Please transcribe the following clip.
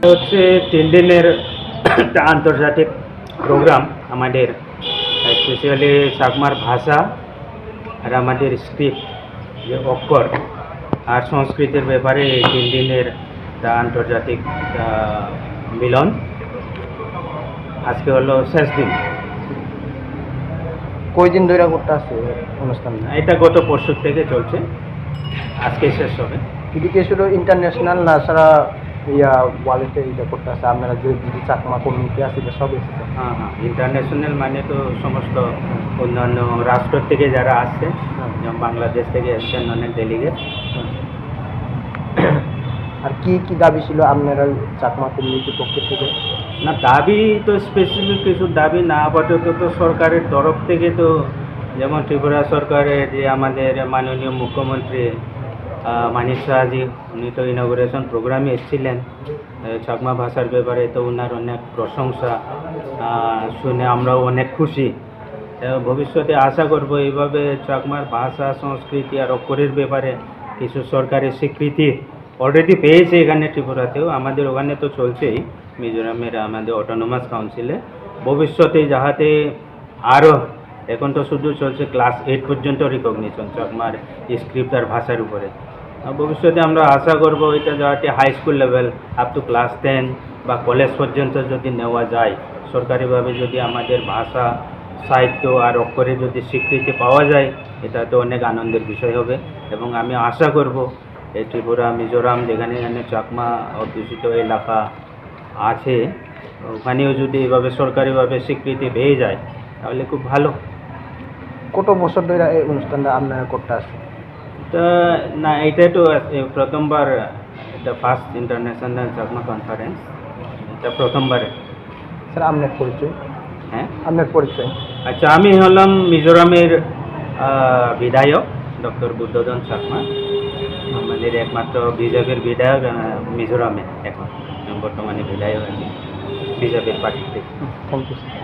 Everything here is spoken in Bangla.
হচ্ছে 3 দিনের একটা আন্তর্জাতিক প্রোগ্রাম আমাদের, স্পেশালি চাকমার ভাষা আর আমাদের স্ক্রিপ্ট যে অক্ষর আর সংস্কৃতির ব্যাপারে এই 3 দিনের একটা আন্তর্জাতিক মিলন। আজকে হলো শেষ দিন। কয়দিন ধরে করতে আছে অনুষ্ঠান? এটা গত পরশু থেকে চলছে, আজকে শেষ হবে। এদিকে শুধু ইন্টারন্যাশনাল না সারা ওয়ার্ল্ডে এটা করতে আছে? আপনারা যে চাকমা কমিউনিটি আছে এটা সব এসেছে? হ্যাঁ, ইন্টারন্যাশনাল মানে তো সমস্ত অন্যান্য রাষ্ট্র থেকে যারা আসছে, যেমন বাংলাদেশ থেকে এসছেন অনেক ডেলিগেট। আর কি কি দাবি ছিল আপনারা চাকমা কমিউনিটির পক্ষ থেকে? না, দাবি তো স্পেসিফিক কিছু দাবি না, আপাতত তো সরকারের তরফ থেকে তো, যেমন ত্রিপুরা সরকারের যে আমাদের মাননীয় মুখ্যমন্ত্রী মানিক শাহজি, উনি তো ইনগুরেশন প্রোগ্রামে এসেছিলেন। চাকমা ভাষার ব্যাপারে তো ওনার অনেক প্রশংসা শুনে আমরাও অনেক খুশি। ভবিষ্যতে আশা করব এইভাবে চাকমার ভাষা, সংস্কৃতি আর অক্ষরের ব্যাপারে কিছু সরকারি স্বীকৃতি অলরেডি পেয়েছে এখানে ত্রিপুরাতেও, আমাদের ওখানে তো চলছেই, মিজোরামের আমাদের অটোনোমাস কাউন্সিলে। ভবিষ্যতে যাহাতে আরও, এখন তো শুধু চলছে ক্লাস 8 পর্যন্ত রিকগনিশন চাকমার স্ক্রিপ্ট আর ভাষার উপরে। ভবিষ্যতে আমরা আশা করব এটা যাতে high school level up to class 10 বা কলেজ পর্যন্ত যদি নেওয়া যায়, সরকারিভাবে যদি আমাদের ভাষা, সাহিত্য আর অক্ষরে যদি স্বীকৃতি পাওয়া যায়, এটা তো অনেক আনন্দের বিষয় হবে। এবং আমি আশা করব এই ত্রিপুরা, মিজোরাম যেখানে যেখানে চাকমা অধ্যুষিত এলাকা আছে, ওখানেও যদি এভাবে সরকারিভাবে স্বীকৃতি পেয়ে যায় তাহলে খুব ভালো। কত বছর ধরে এই অনুষ্ঠানটা আপনারা করতে আসছে? তা না, এটা তো প্রথমবার, এটা ফার্স্ট ইন্টারন্যাশনাল চাকমা কনফারেন্স, এটা প্রথমবারে। স্যার আপনার পরিচয়? হ্যাঁ, আপনার পরিচয়? আচ্ছা, আমি হলাম মিজোরামের বিধায়ক ডক্টর বুদ্ধধন চাকমা, আমাদের একমাত্র বিজেপির বিধায়ক মিজোরামে। এখন বর্তমানে বিধায়ক আছি বিজেপির পার্টি থেকে। Thank you sir.